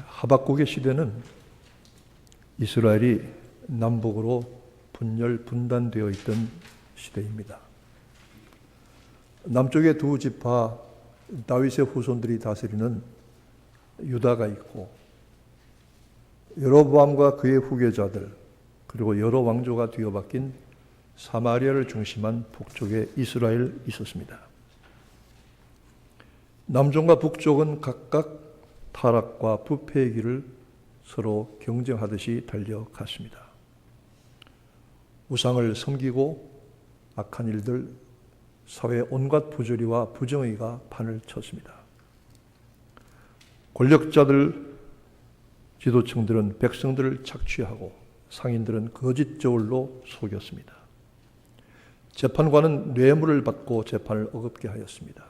하박국의 시대는 이스라엘이 남북으로 분열 분단되어 있던 시대입니다. 남쪽의 두 지파 다윗의 후손들이 다스리는 유다가 있고, 여로보암과 그의 후계자들, 그리고 여러 왕조가 뒤어바뀐 사마리아를 중심한 북쪽에 이스라엘이 있었습니다. 남쪽과 북쪽은 각각 타락과 부패의 길을 서로 경쟁하듯이 달려갔습니다. 우상을 섬기고 악한 일들, 사회의 온갖 부조리와 부정의가 판을 쳤습니다. 권력자들, 지도층들은 백성들을 착취하고 상인들은 거짓 저울로 속였습니다. 재판관은 뇌물을 받고 재판을 어겁게 하였습니다.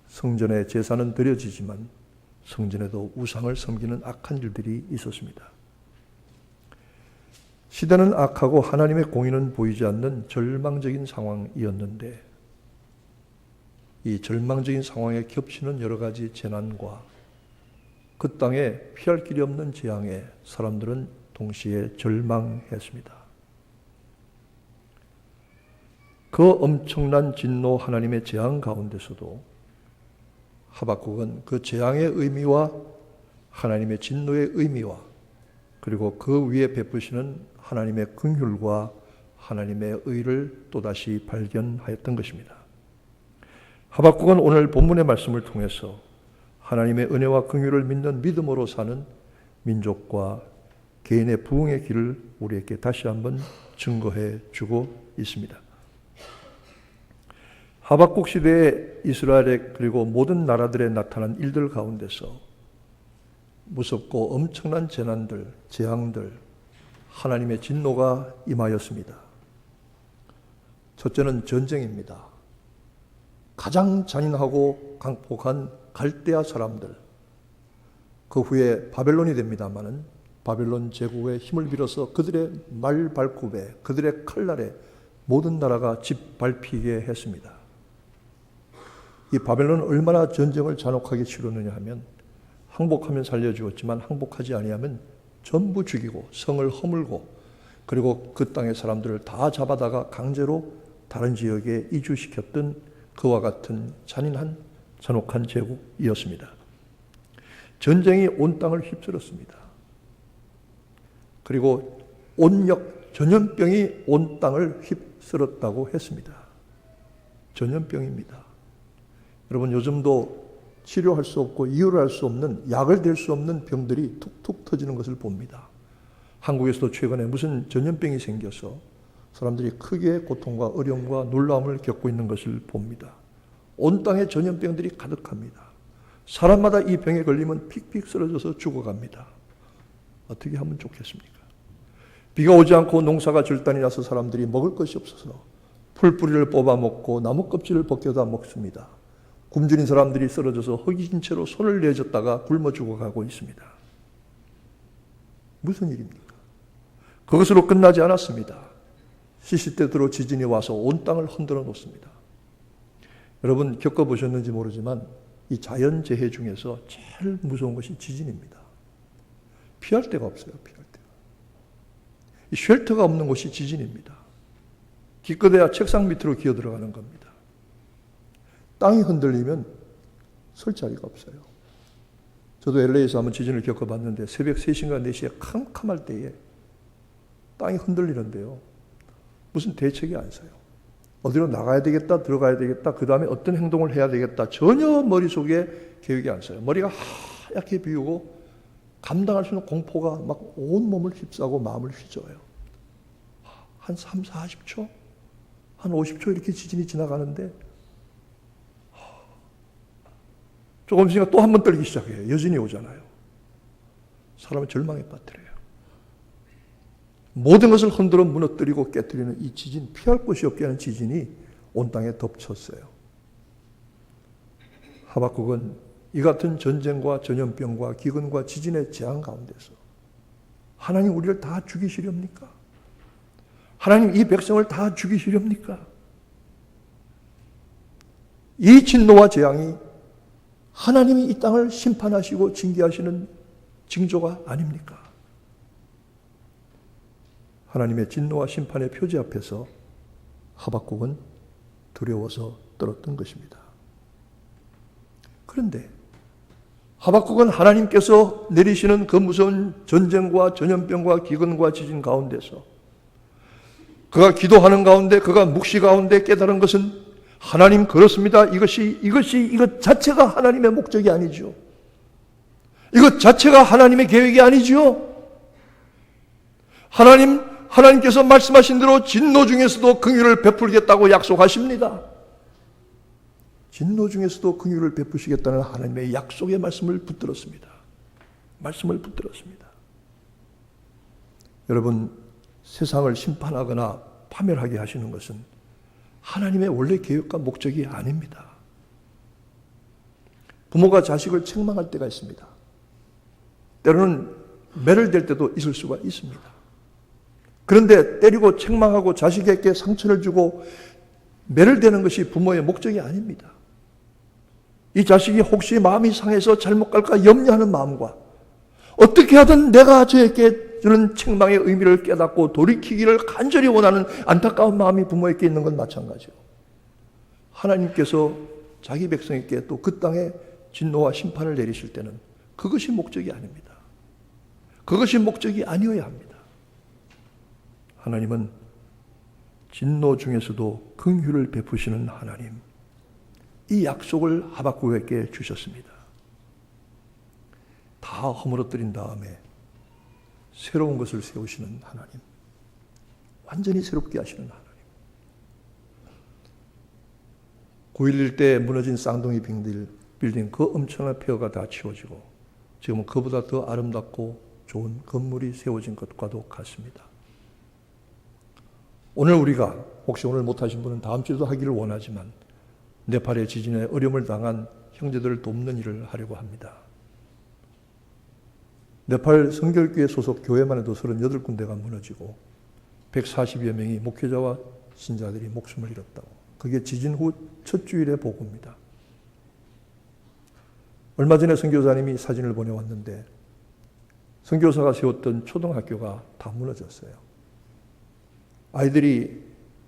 성전에 제사는 드려지지만 성전에도 우상을 섬기는 악한 일들이 있었습니다. 시대는 악하고 하나님의 공의는 보이지 않는 절망적인 상황이었는데, 이 절망적인 상황에 겹치는 여러 가지 재난과 그 땅에 피할 길이 없는 재앙에 사람들은 동시에 절망했습니다. 그 엄청난 진노 하나님의 재앙 가운데서도 하박국은 그 재앙의 의미와 하나님의 진노의 의미와 그리고 그 위에 베푸시는 하나님의 긍휼과 하나님의 의를 또다시 발견하였던 것입니다. 하박국은 오늘 본문의 말씀을 통해서 하나님의 은혜와 긍휼을 믿는 믿음으로 사는 민족과 개인의 부흥의 길을 우리에게 다시 한번 증거해 주고 있습니다. 하박국 시대에 이스라엘의 그리고 모든 나라들에 나타난 일들 가운데서 무섭고 엄청난 재난들, 재앙들, 하나님의 진노가 임하였습니다. 첫째는 전쟁입니다. 가장 잔인하고 강폭한 갈대아 사람들, 그 후에 바벨론이 됩니다마는 바벨론 제국의 힘을 빌어서 그들의 말발굽에, 그들의 칼날에 모든 나라가 짓밟히게 했습니다. 이 바벨론은 얼마나 전쟁을 잔혹하게 치르느냐 하면 항복하면 살려주었지만 항복하지 아니하면 전부 죽이고 성을 허물고, 그리고 그 땅의 사람들을 다 잡아다가 강제로 다른 지역에 이주시켰던 그와 같은 잔인한 잔혹한 제국이었습니다. 전쟁이 온 땅을 휩쓸었습니다. 그리고 온역, 전염병이 온 땅을 휩쓸었다고 했습니다. 전염병입니다. 여러분, 요즘도 치료할 수 없고 이유를 알 수 없는, 약을 댈 수 없는 병들이 툭툭 터지는 것을 봅니다. 한국에서도 최근에 무슨 전염병이 생겨서 사람들이 크게 고통과 어려움과 놀라움을 겪고 있는 것을 봅니다. 온 땅에 전염병들이 가득합니다. 사람마다 이 병에 걸리면 픽픽 쓰러져서 죽어갑니다. 어떻게 하면 좋겠습니까? 비가 오지 않고 농사가 절단이 나서 사람들이 먹을 것이 없어서 풀뿌리를 뽑아 먹고 나무 껍질을 벗겨다 먹습니다. 굶주린 사람들이 쓰러져서 허기진 채로 손을 내줬다가 굶어 죽어가고 있습니다. 무슨 일입니까? 그것으로 끝나지 않았습니다. 시시때때로 지진이 와서 온 땅을 흔들어 놓습니다. 여러분 겪어보셨는지 모르지만 이 자연재해 중에서 제일 무서운 것이 지진입니다. 피할 데가 없어요. 피할 데가. 이 쉘터가 없는 곳이 지진입니다. 기껏해야 책상 밑으로 기어 들어가는 겁니다. 땅이 흔들리면 설 자리가 없어요. 저도 LA에서 한번 지진을 겪어봤는데 새벽 3시인가 4시에 캄캄할 때에 땅이 흔들리는데요. 무슨 대책이 안 서요. 어디로 나가야 되겠다, 들어가야 되겠다, 그 다음에 어떤 행동을 해야 되겠다, 전혀 머릿속에 계획이 안 서요. 머리가 하얗게 비우고 감당할 수 있는 공포가 막 온몸을 휩싸고 마음을 휘저어요. 한 3, 40초? 한 50초 이렇게 지진이 지나가는데 조금 있으니까 또 한 번 떨기 시작해요. 여진이 오잖아요. 사람을 절망에 빠뜨려요. 모든 것을 흔들어 무너뜨리고 깨뜨리는 이 지진, 피할 곳이 없게 하는 지진이 온 땅에 덮쳤어요. 하박국은 이 같은 전쟁과 전염병과 기근과 지진의 재앙 가운데서 하나님 우리를 다 죽이시렵니까? 하나님 이 백성을 다 죽이시렵니까? 이 진노와 재앙이 하나님이 이 땅을 심판하시고 징계하시는 징조가 아닙니까? 하나님의 진노와 심판의 표지 앞에서 하박국은 두려워서 떨었던 것입니다. 그런데 하박국은 하나님께서 내리시는 그 무서운 전쟁과 전염병과 기근과 지진 가운데서 그가 기도하는 가운데, 그가 묵시 가운데 깨달은 것은 하나님 그렇습니다. 이것 자체가 하나님의 목적이 아니죠. 이것 자체가 하나님의 계획이 아니죠. 하나님께서 말씀하신 대로 진노 중에서도 긍휼을 베풀겠다고 약속하십니다. 진노 중에서도 긍휼을 베푸시겠다는 하나님의 약속의 말씀을 붙들었습니다. 여러분, 세상을 심판하거나 파멸하게 하시는 것은 하나님의 원래 계획과 목적이 아닙니다. 부모가 자식을 책망할 때가 있습니다. 때로는 매를 댈 때도 있을 수가 있습니다. 그런데 때리고 책망하고 자식에게 상처를 주고 매를 대는 것이 부모의 목적이 아닙니다. 이 자식이 혹시 마음이 상해서 잘못 갈까 염려하는 마음과 어떻게 하든 내가 저에게 주는 책망의 의미를 깨닫고 돌이키기를 간절히 원하는 안타까운 마음이 부모에게 있는 건 마찬가지요. 하나님께서 자기 백성에게 또 그 땅에 진노와 심판을 내리실 때는 그것이 목적이 아닙니다. 그것이 목적이 아니어야 합니다. 하나님은 진노 중에서도 긍휼을 베푸시는 하나님, 이 약속을 하박국에게 주셨습니다. 다 허물어뜨린 다음에 새로운 것을 세우시는 하나님, 완전히 새롭게 하시는 하나님. 9.11 때 무너진 쌍둥이 빌딩 그 엄청난 폐허가 다 치워지고 지금은 그보다 더 아름답고 좋은 건물이 세워진 것과도 같습니다. 오늘 우리가 혹시 오늘 못하신 분은 다음 주에도 하기를 원하지만 네팔의 지진에 어려움을 당한 형제들을 돕는 일을 하려고 합니다. 네팔 성결교회 소속 교회만 해도 38군데가 무너지고 140여 명의 목회자와 신자들이 목숨을 잃었다고. 그게 지진 후 첫 주일의 보고입니다. 얼마 전에 선교사님이 사진을 보내왔는데 선교사가 세웠던 초등학교가 다 무너졌어요. 아이들이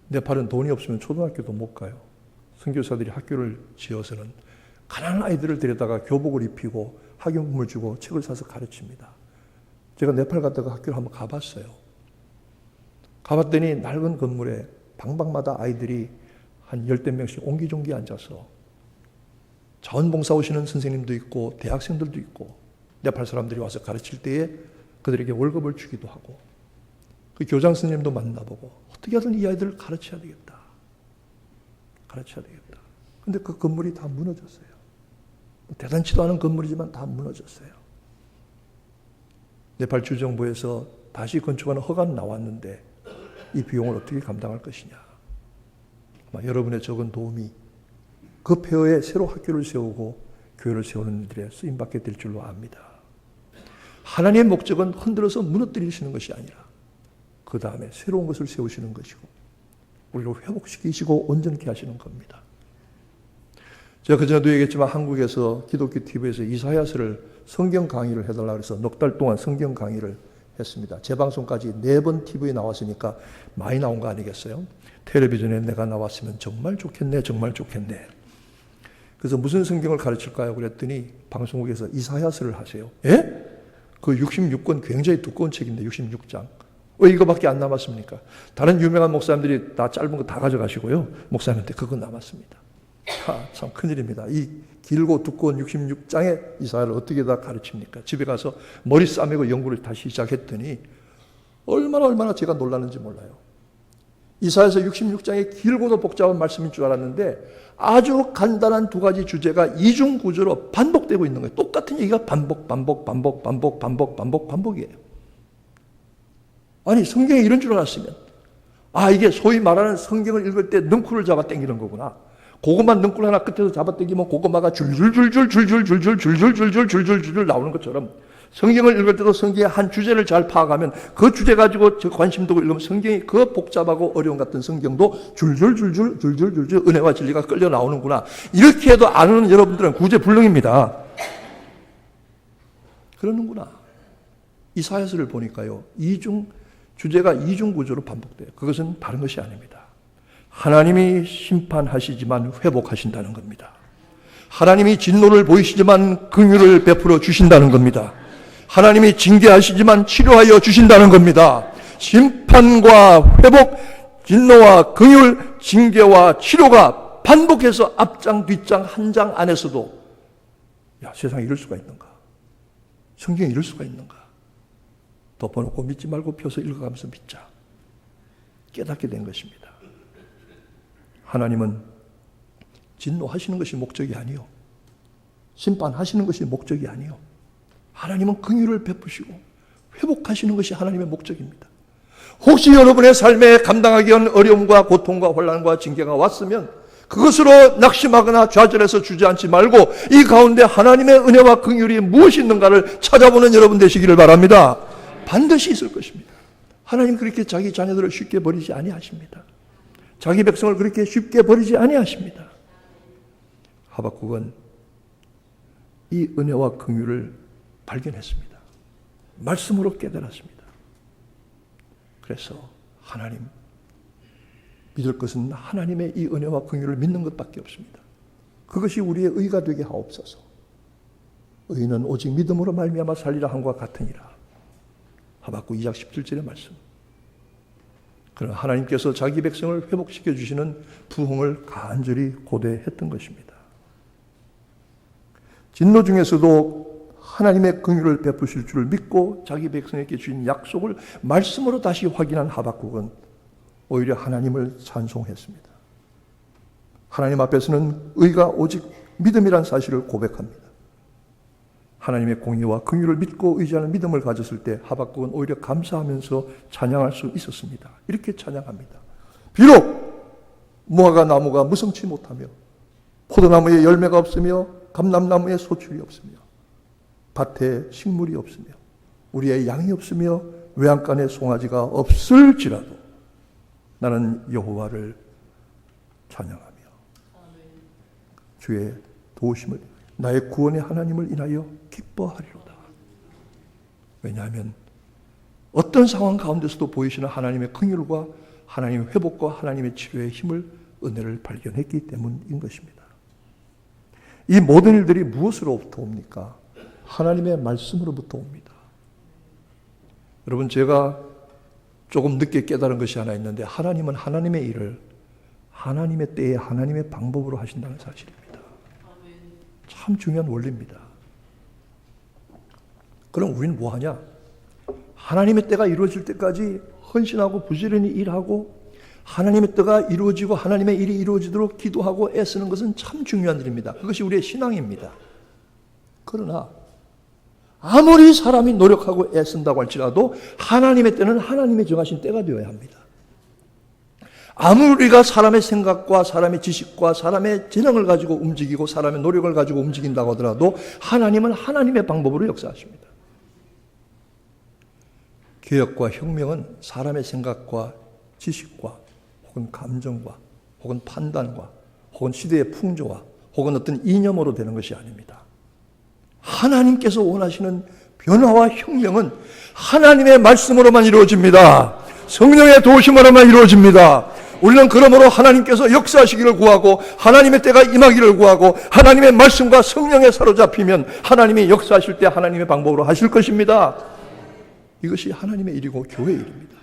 네팔은 돈이 없으면 초등학교도 못 가요. 선교사들이 학교를 지어서는 가난한 아이들을 데려다가 교복을 입히고 학용품을 주고 책을 사서 가르칩니다. 제가 네팔 갔다가 학교를 한번 가봤어요. 가봤더니 낡은 건물에 방방마다 아이들이 한 10대 명씩 옹기종기 앉아서 자원봉사 오시는 선생님도 있고 대학생들도 있고 네팔 사람들이 와서 가르칠 때에 그들에게 월급을 주기도 하고 그 교장 선생님도 만나보고 어떻게 하든 이 아이들을 가르쳐야 되겠다. 그런데 그 건물이 다 무너졌어요. 대단치도 않은 건물이지만 다 무너졌어요. 네팔 주정부에서 다시 건축하는 허가는 나왔는데 이 비용을 어떻게 감당할 것이냐. 여러분의 적은 도움이 그 폐허에 새로 학교를 세우고 교회를 세우는 일에 쓰임받게 될 줄로 압니다. 하나님의 목적은 흔들어서 무너뜨리시는 것이 아니라 그 다음에 새로운 것을 세우시는 것이고 우리를 회복시키시고 온전케 하시는 겁니다. 제가 그전에도 얘기했지만 한국에서 기독교 TV에서 이사야서를 성경 강의를 해달라고 해서 넉 달 동안 성경 강의를 했습니다. 재방송까지 4번 TV에 나왔으니까 많이 나온 거 아니겠어요? 텔레비전에 내가 나왔으면 정말 좋겠네. 그래서 무슨 성경을 가르칠까요? 그랬더니 방송국에서 이사야서를 하세요. 예? 그 66권 굉장히 두꺼운 책인데 66장. 왜 이거밖에 안 남았습니까? 다른 유명한 목사님들이 다 짧은 거 다 가져가시고요. 목사님한테 그거 남았습니다. 참 큰일입니다. 이 길고 두꺼운 66장의 이사야를 어떻게 다 가르칩니까? 집에 가서 머리 싸매고 연구를 다시 시작했더니 얼마나 제가 놀랐는지 몰라요. 이사야서 66장의 길고도 복잡한 말씀인 줄 알았는데 아주 간단한 2가지 주제가 이중 구조로 반복되고 있는 거예요. 똑같은 얘기가 반복이에요. 아니 성경에 이런 줄 알았으면 이게 소위 말하는 성경을 읽을 때 능쿨을 잡아 당기는 거구나. 고구마 능쿨 하나 끝에서 잡아 당기면 고구마가 줄줄줄 나오는 것처럼 성경을 읽을 때도 성경의 한 주제를 잘 파악하면 그 주제 가지고 저 관심 두고 읽으면 성경이 그 복잡하고 어려운 같은 성경도 줄줄줄줄 은혜와 진리가 끌려 나오는구나. 이렇게 해도 아는 여러분들은 구제불능입니다. 그러는구나. 이사야서를 보니까요. 주제가 이중 구조로 반복돼요. 그것은 다른 것이 아닙니다. 하나님이 심판하시지만 회복하신다는 겁니다. 하나님이 진노를 보이시지만 긍휼을 베풀어 주신다는 겁니다. 하나님이 징계하시지만 치료하여 주신다는 겁니다. 심판과 회복, 진노와 긍휼, 징계와 치료가 반복해서 앞장, 뒷장, 한 장 안에서도 세상에 이럴 수가 있는가? 성경에 이럴 수가 있는가? 덮어놓고 믿지 말고 펴서 읽어가면서 믿자. 깨닫게 된 것입니다. 하나님은 진노하시는 것이 목적이 아니요. 심판하시는 것이 목적이 아니요. 하나님은 긍휼을 베푸시고 회복하시는 것이 하나님의 목적입니다. 혹시 여러분의 삶에 감당하기 어려운 어려움과 고통과 혼란과 징계가 왔으면 그것으로 낙심하거나 좌절해서 주저앉지 말고 이 가운데 하나님의 은혜와 긍휼이 무엇이 있는가를 찾아보는 여러분 되시기를 바랍니다. 반드시 있을 것입니다. 하나님 그렇게 자기 자녀들을 쉽게 버리지 아니하십니다. 자기 백성을 그렇게 쉽게 버리지 아니하십니다. 하박국은 이 은혜와 긍휼을 발견했습니다. 말씀으로 깨달았습니다. 그래서 하나님, 믿을 것은 하나님의 이 은혜와 긍휼을 믿는 것밖에 없습니다. 그것이 우리의 의가 되게 하옵소서. 의는 오직 믿음으로 말미암아 살리라 함과 같으니라. 하박국 2장 17절의 말씀. 그러나 하나님께서 자기 백성을 회복시켜 주시는 부흥을 간절히 고대했던 것입니다. 진노 중에서도 하나님의 긍휼을 베푸실 줄을 믿고 자기 백성에게 주신 약속을 말씀으로 다시 확인한 하박국은 오히려 하나님을 찬송했습니다. 하나님 앞에서는 의가 오직 믿음이란 사실을 고백합니다. 하나님의 공의와 긍휼을 믿고 의지하는 믿음을 가졌을 때 하박국은 오히려 감사하면서 찬양할 수 있었습니다. 이렇게 찬양합니다. 비록 무화과 나무가 무성치 못하며 포도나무에 열매가 없으며 감람나무에 소출이 없으며 밭에 식물이 없으며 우리의 양이 없으며 외양간에 송아지가 없을지라도 나는 여호와를 찬양하며 주의 도우심을 나의 구원의 하나님을 인하여 기뻐하리로다. 왜냐하면 어떤 상황 가운데서도 보이시는 하나님의 긍휼과 하나님의 회복과 하나님의 치료의 힘을 은혜를 발견했기 때문인 것입니다. 이 모든 일들이 무엇으로부터 옵니까? 하나님의 말씀으로부터 옵니다. 여러분, 제가 조금 늦게 깨달은 것이 하나 있는데 하나님은 하나님의 일을 하나님의 때에 하나님의 방법으로 하신다는 사실입니다. 참 중요한 원리입니다. 그럼 우리는 뭐하냐? 하나님의 때가 이루어질 때까지 헌신하고 부지런히 일하고 하나님의 때가 이루어지고 하나님의 일이 이루어지도록 기도하고 애쓰는 것은 참 중요한 일입니다. 그것이 우리의 신앙입니다. 그러나 아무리 사람이 노력하고 애쓴다고 할지라도 하나님의 때는 하나님의 정하신 때가 되어야 합니다. 아무리가 사람의 생각과 사람의 지식과 사람의 재능을 가지고 움직이고 사람의 노력을 가지고 움직인다고 하더라도 하나님은 하나님의 방법으로 역사하십니다. 개혁과 혁명은 사람의 생각과 지식과 혹은 감정과 혹은 판단과 혹은 시대의 풍조와 혹은 어떤 이념으로 되는 것이 아닙니다. 하나님께서 원하시는 변화와 혁명은 하나님의 말씀으로만 이루어집니다. 성령의 도우심으로만 이루어집니다. 우리는 그러므로 하나님께서 역사하시기를 구하고 하나님의 때가 임하기를 구하고 하나님의 말씀과 성령에 사로잡히면 하나님이 역사하실 때 하나님의 방법으로 하실 것입니다. 이것이 하나님의 일이고 교회의 일입니다.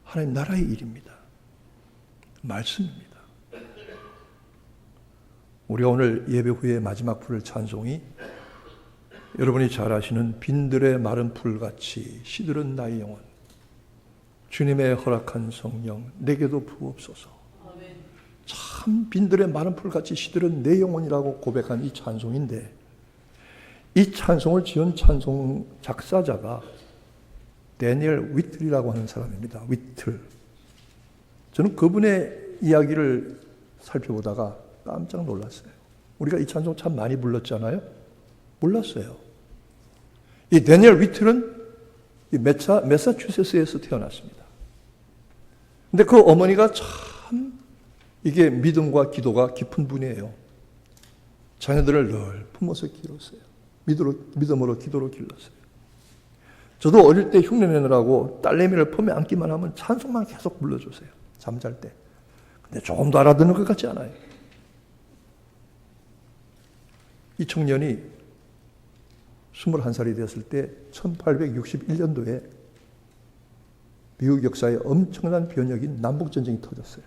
하나님 나라의 일입니다. 말씀입니다. 우리가 오늘 예배 후에 마지막 부를 찬송이 여러분이 잘 아시는 빈들의 마른 풀같이 시들은 나의 영혼 주님의 허락한 성령 내게도 부옵소서. 참 빈들의 마른 풀같이 시들은 내 영혼이라고 고백한 이 찬송인데 이 찬송을 지은 찬송 작사자가 데니엘 위틀이라고 하는 사람입니다. 위틀. 저는 그분의 이야기를 살펴보다가 깜짝 놀랐어요. 우리가 이 찬송 참 많이 불렀잖아요. 몰랐어요. 이 데니엘 위틀은 이 매사추세츠에서 태어났습니다. 근데 그 어머니가 참 이게 믿음과 기도가 깊은 분이에요. 자녀들을 늘 품어서 키웠어요. 믿음으로 기도로 길렀어요. 저도 어릴 때 흉내 내느라고 딸내미를 품에 안기만 하면 찬송만 계속 불러주세요. 잠잘 때. 근데 조금도 알아듣는 것 같지 않아요. 이 청년이 21살이 되었을 때 1861년도에 미국 역사에 엄청난 변혁인 남북전쟁이 터졌어요.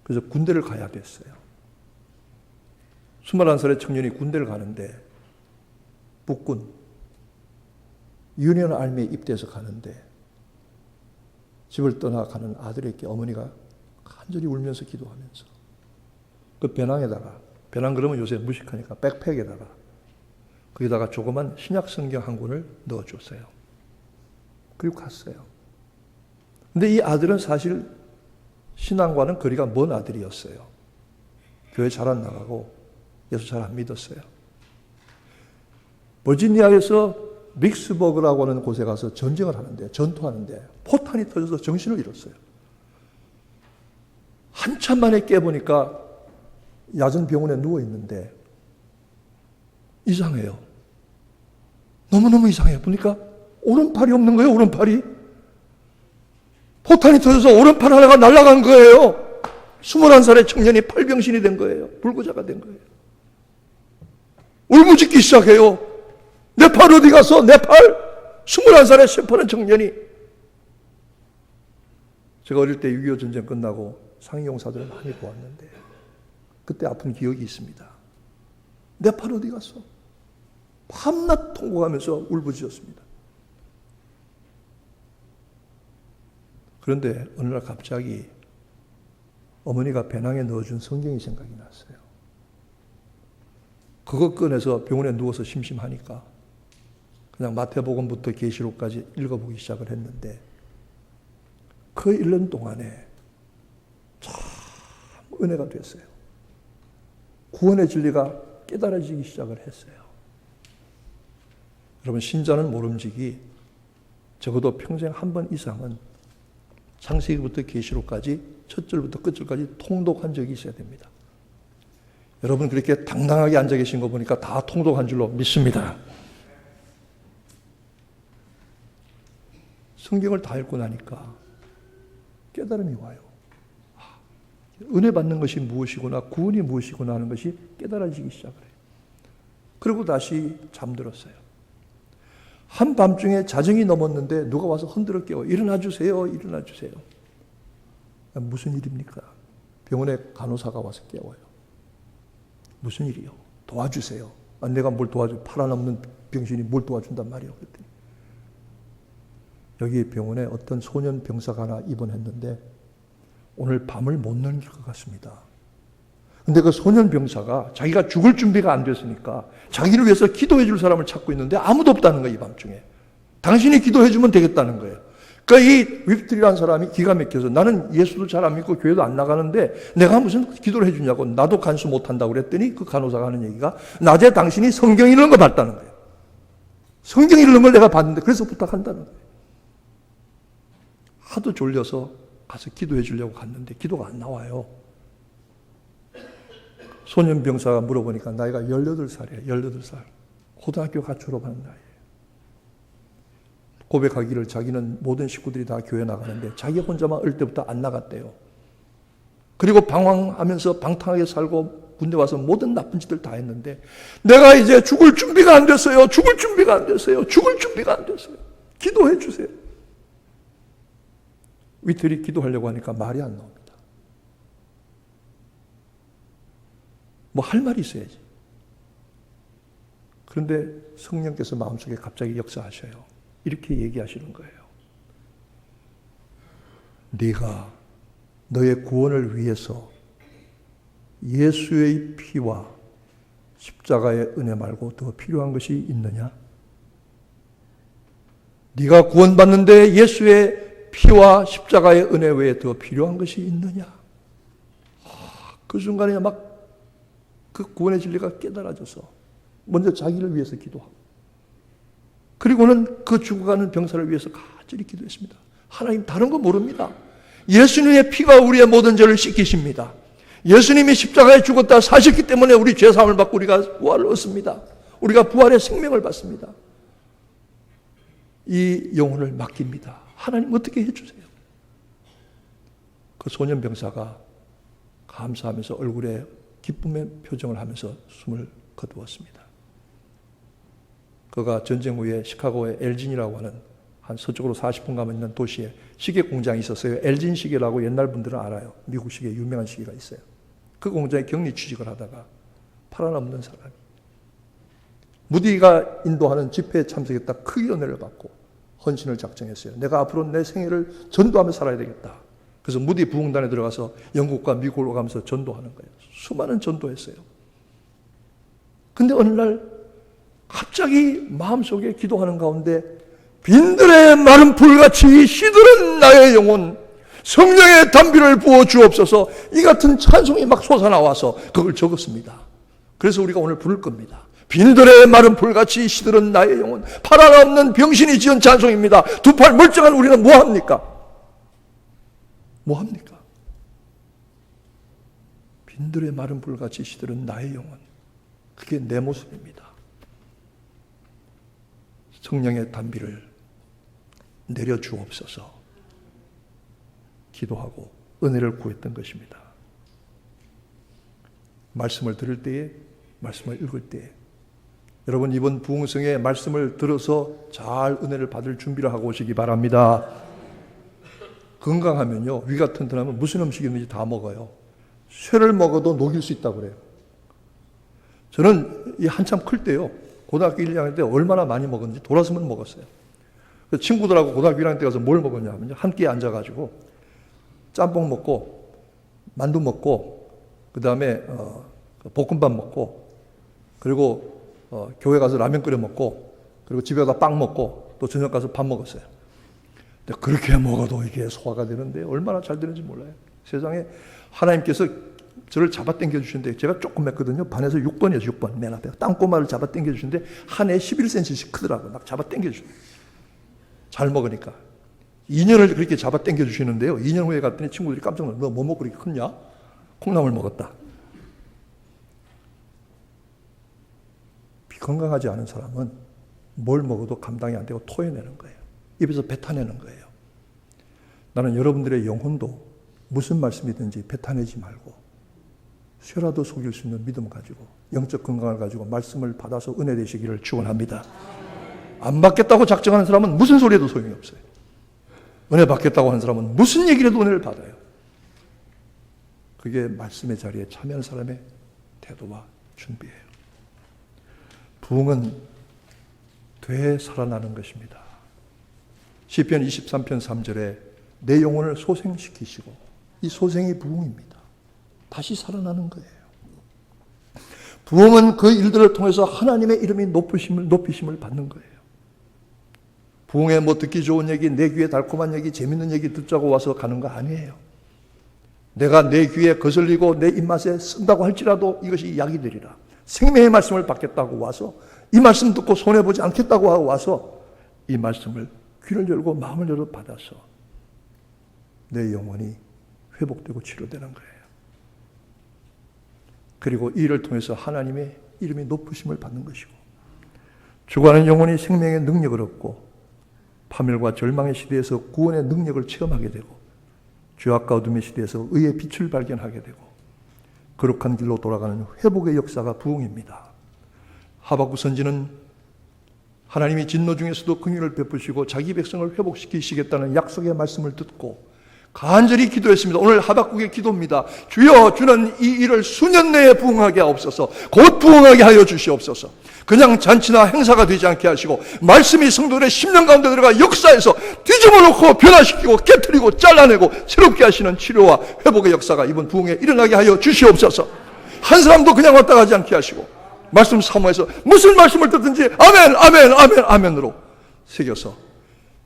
그래서 군대를 가야 됐어요. 21살의 청년이 군대를 가는데 북군 유니언 알미에 입대해서 가는데 집을 떠나가는 아들에게 어머니가 간절히 울면서 기도하면서 그 배낭에다가, 배낭 그러면 요새 무식하니까 백팩에다가 거기다가 조그만 신약 성경 한 권을 넣어줬어요. 그리고 갔어요. 근데 이 아들은 사실 신앙과는 거리가 먼 아들이었어요. 교회 잘 안 나가고 예수 잘 안 믿었어요. 버지니아에서 믹스버그라고 하는 곳에 가서 전쟁을 하는데, 전투하는데 포탄이 터져서 정신을 잃었어요. 한참 만에 깨보니까 야전 병원에 누워 있는데 이상해요. 너무너무 이상해요. 보니까 오른팔이 없는 거예요. 오른팔이. 포탄이 터져서 오른팔 하나가 날아간 거예요. 21살의 청년이 팔병신이 된 거예요. 불구자가 된 거예요. 울부짖기 시작해요. 내 팔 어디 갔어? 내 팔? 21살의 슬퍼는 청년이. 제가 어릴 때 6.25 전쟁 끝나고 상용사들을 많이 보았는데 그때 아픈 기억이 있습니다. 내 팔 어디 갔어? 밤낮 통곡하면서 울부짖었습니다. 그런데 어느 날 갑자기 어머니가 배낭에 넣어준 성경이 생각이 났어요. 그거 꺼내서 병원에 누워서 심심하니까 그냥 마태복음부터 계시록까지 읽어보기 시작을 했는데 그 1년 동안에 참 은혜가 됐어요. 구원의 진리가 깨달아지기 시작을 했어요. 여러분, 신자는 모름지기 적어도 평생 한 번 이상은 창세기부터 계시록까지 첫 절부터 끝절까지 통독한 적이 있어야 됩니다. 여러분 그렇게 당당하게 앉아 계신 거 보니까 다 통독한 줄로 믿습니다. 성경을 다 읽고 나니까 깨달음이 와요. 은혜 받는 것이 무엇이구나, 구원이 무엇이구나 하는 것이 깨달아지기 시작을 해요. 그리고 다시 잠들었어요. 한밤중에 자정이 넘었는데 누가 와서 흔들어 깨워. 일어나 주세요. 일어나 주세요. 무슨 일입니까? 병원에 간호사가 와서 깨워요. 무슨 일이요? 도와주세요. 내가 뭘 도와줘? 팔아넘는 병신이 뭘 도와준단 말이에요. 그랬더니 여기 병원에 어떤 소년 병사가 하나 입원했는데 오늘 밤을 못 넘길 것 같습니다. 근데 그 소년 병사가 자기가 죽을 준비가 안 됐으니까 자기를 위해서 기도해 줄 사람을 찾고 있는데 아무도 없다는 거예요. 이 밤중에. 당신이 기도해 주면 되겠다는 거예요. 그러니까 이 윗들이라는 사람이 기가 막혀서 나는 예수도 잘 안 믿고 교회도 안 나가는데 내가 무슨 기도를 해 주냐고, 나도 간수 못 한다고 그랬더니 그 간호사가 하는 얘기가 낮에 당신이 성경 읽는 거 봤다는 거예요. 성경 읽는 걸 내가 봤는데 그래서 부탁한다는 거예요. 하도 졸려서 가서 기도해 주려고 갔는데 기도가 안 나와요. 소년 병사가 물어보니까 나이가 18살이에요. 18살. 고등학교 갓 졸업하는 나이에요. 고백하기를 자기는 모든 식구들이 다 교회 나가는데 자기 혼자만 어릴 때부터 안 나갔대요. 그리고 방황하면서 방탕하게 살고 군대 와서 모든 나쁜 짓들 다 했는데 내가 이제 죽을 준비가 안 됐어요. 죽을 준비가 안 됐어요. 죽을 준비가 안 됐어요. 기도해 주세요. 위틀이 기도하려고 하니까 말이 안 나옵니다. 뭐 할 말이 있어야지. 그런데 성령께서 마음속에 갑자기 역사하셔요. 이렇게 얘기하시는 거예요. 네가 너의 구원을 위해서 예수의 피와 십자가의 은혜 말고 더 필요한 것이 있느냐? 네가 구원받는데 예수의 피와 십자가의 은혜 외에 더 필요한 것이 있느냐? 그 순간에 막 그 구원의 진리가 깨달아져서 먼저 자기를 위해서 기도하고 그리고는 그 죽어가는 병사를 위해서 간절히 기도했습니다. 하나님 다른 거 모릅니다. 예수님의 피가 우리의 모든 죄를 씻기십니다. 예수님이 십자가에 죽었다 사셨기 때문에 우리 죄사함을 받고 우리가 부활을 얻습니다. 우리가 부활의 생명을 받습니다. 이 영혼을 맡깁니다. 하나님 어떻게 해주세요? 그 소년 병사가 감사하면서 얼굴에 기쁨의 표정을 하면서 숨을 거두었습니다. 그가 전쟁 후에 시카고의 엘진이라고 하는 한 서쪽으로 40분 가면 있는 도시에 시계 공장이 있었어요. 엘진 시계라고 옛날 분들은 알아요. 미국 시계 유명한 시계가 있어요. 그 공장에 격리 취직을 하다가 팔아넘는 사람이 무디가 인도하는 집회에 참석했다 크게 은혜를 받고 헌신을 작정했어요. 내가 앞으로 내 생애를 전도하며 살아야 되겠다. 그래서 무디 부흥단에 들어가서 영국과 미국으로 가면서 전도하는 거예요. 수많은 전도했어요. 근데 어느 날 갑자기 마음속에 기도하는 가운데 빈들의 마른 불같이 시들은 나의 영혼 성령의 담비를 부어 주옵소서. 이 같은 찬송이 막 솟아나와서 그걸 적었습니다. 그래서 우리가 오늘 부를 겁니다. 빈들의 마른 불같이 시들은 나의 영혼. 팔 하나 없는 병신이 지은 찬송입니다. 두 팔 멀쩡한 우리는 뭐합니까? 뭐합니까? 빈들의 마른 불같이 시들은 나의 영혼. 그게 내 모습입니다. 성령의 담비를 내려주옵소서 기도하고 은혜를 구했던 것입니다. 말씀을 들을 때에, 말씀을 읽을 때에 여러분 이번 부흥성의 말씀을 들어서 잘 은혜를 받을 준비를 하고 오시기 바랍니다. 건강하면요, 위가 튼튼하면 무슨 음식이든지 다 먹어요. 쇠를 먹어도 녹일 수 있다고 그래요. 저는 이 한참 클 때요, 고등학교 1학년 때 얼마나 많이 먹었는지 돌아서면 먹었어요. 친구들하고 고등학교 1학년 때 가서 뭘 먹었냐면요, 한 끼에 앉아가지고 짬뽕 먹고 만두 먹고 그 다음에 볶음밥 먹고 그리고 교회 가서 라면 끓여 먹고 그리고 집에 가서 빵 먹고 또 저녁 가서 밥 먹었어요. 근데 그렇게 먹어도 이게 소화가 되는데 얼마나 잘 되는지 몰라요. 세상에 하나님께서 저를 잡아 당겨 주시는데 제가 조금 맸거든요. 반에서 6번이었어요. 6번 맨 앞에 땅꼬마를 잡아 당겨 주시는데 한 해 11cm씩 크더라고요. 막 잡아 당겨 주시는 잘 먹으니까 2년을 그렇게 잡아 당겨 주시는데요. 2년 후에 갔더니 친구들이 깜짝 놀랐어요. 너 뭐 먹고 그렇게 컸냐? 콩나물 먹었다. 건강하지 않은 사람은 뭘 먹어도 감당이 안 되고 토해내는 거예요. 입에서 뱉어내는 거예요. 나는 여러분들의 영혼도 무슨 말씀이든지 뱉어내지 말고 쇠라도 속일 수 있는 믿음 가지고 영적 건강을 가지고 말씀을 받아서 은혜 되시기를 축원합니다. 안 받겠다고 작정하는 사람은 무슨 소리 해도 소용이 없어요. 은혜 받겠다고 하는 사람은 무슨 얘기를 해도 은혜를 받아요. 그게 말씀의 자리에 참여하는 사람의 태도와 준비예요. 부흥은 되살아나는 것입니다. 시편 23편 3절에 내 영혼을 소생시키시고 이 소생이 부흥입니다. 다시 살아나는 거예요. 부흥은 그 일들을 통해서 하나님의 이름이 높이심을 받는 거예요. 부흥에 뭐 듣기 좋은 얘기, 내 귀에 달콤한 얘기, 재밌는 얘기 듣자고 와서 가는 거 아니에요. 내가 내 귀에 거슬리고 내 입맛에 쓴다고 할지라도 이것이 약이 되리라. 생명의 말씀을 받겠다고 와서 이 말씀 듣고 손해보지 않겠다고 하고 와서 이 말씀을 귀를 열고 마음을 열어 받아서 내 영혼이 회복되고 치료되는 거예요. 그리고 이 일을 통해서 하나님의 이름이 높으심을 받는 것이고 죽어가는 영혼이 생명의 능력을 얻고 파멸과 절망의 시대에서 구원의 능력을 체험하게 되고 죄악과 어둠의 시대에서 의의 빛을 발견하게 되고 거룩한 길로 돌아가는 회복의 역사가 부흥입니다. 하박국 선지는 하나님이 진노 중에서도 긍휼을 베푸시고 자기 백성을 회복시키시겠다는 약속의 말씀을 듣고 간절히 기도했습니다. 오늘 하박국의 기도입니다. 주여, 주는 이 일을 수년 내에 부흥하게 하옵소서. 곧 부흥하게 하여 주시옵소서. 그냥 잔치나 행사가 되지 않게 하시고 말씀이 성도들의 심령 가운데 들어가 역사에서 뒤집어 놓고 변화시키고 깨트리고 잘라내고 새롭게 하시는 치료와 회복의 역사가 이번 부흥에 일어나게 하여 주시옵소서. 한 사람도 그냥 왔다 가지 않게 하시고 말씀 사모해서 무슨 말씀을 듣든지 아멘 아멘 아멘 아멘으로 새겨서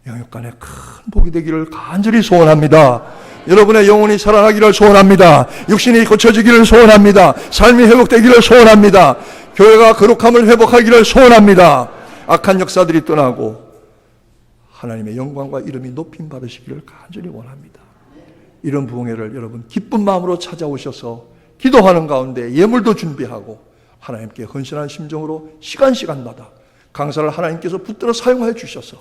영육간에 큰 복이 되기를 간절히 소원합니다. 여러분의 영혼이 살아나기를 소원합니다. 육신이 고쳐지기를 소원합니다. 삶이 회복되기를 소원합니다. 교회가 거룩함을 회복하기를 소원합니다. 악한 역사들이 떠나고 하나님의 영광과 이름이 높임 받으시기를 간절히 원합니다. 이런 부흥회를 여러분 기쁜 마음으로 찾아오셔서 기도하는 가운데 예물도 준비하고 하나님께 헌신한 심정으로 시간마다 강사를 하나님께서 붙들어 사용하여 주셔서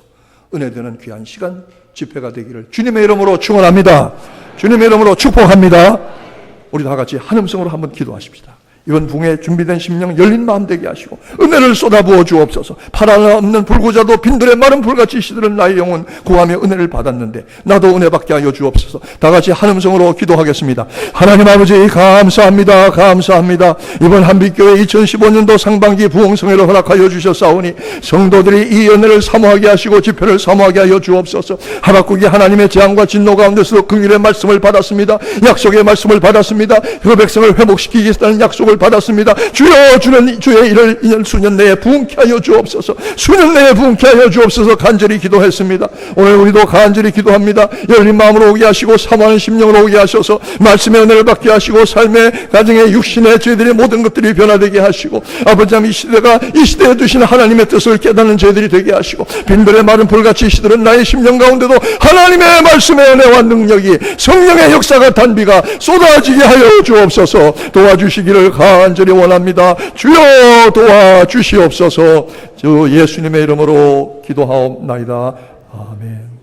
은혜되는 귀한 시간 집회가 되기를 주님의 이름으로 축원합니다. 주님의 이름으로 축복합니다. 우리 다 같이 한 음성으로 한번 기도하십시다. 이번 붕에 준비된 심령 열린 마음 되게 하시고 은혜를 쏟아부어 주옵소서. 팔 하나 없는 불구자도 빈들의 마른 불같이 시들은 나의 영혼 구하며 은혜를 받았는데 나도 은혜 받게 하여 주옵소서. 다 같이 한 음성으로 기도하겠습니다. 하나님 아버지 감사합니다. 감사합니다. 이번 한빛교회 2015년도 상반기 부흥성회를 허락하여 주셨사오니 성도들이 이 은혜를 사모하게 하시고 집회를 사모하게 하여 주옵소서. 하박국이 하나님의 재앙과 진노 가운데서도 긍휼의 말씀을 받았습니다. 약속의 말씀을 받았습니다. 그 백성을 회복시키겠다는 약속을 받았습니다. 주여 주의 일을 2년 수년 내에 부흥케 하여 주옵소서. 수년 내에 부흥케 하여 주옵소서. 간절히 기도했습니다. 오늘 우리도 간절히 기도합니다. 열린 마음으로 오게 하시고 사모하는 심령으로 오게 하셔서 말씀의 은혜를 받게 하시고 삶의 가정의 육신의 죄들의 모든 것들이 변화되게 하시고 아버지 이 시대가 이 시대에 두신 하나님의 뜻을 깨닫는 죄들이 되게 하시고 빈들의 마른 불같이 시들은 나의 심령 가운데도 하나님의 말씀의 은혜와 능력이 성령의 역사가 단비가 쏟아지게 하여 주옵소서. 도와주시기를 간절히 원합니다. 주여 도와주시옵소서. 주 예수님의 이름으로 기도하옵나이다. 아멘.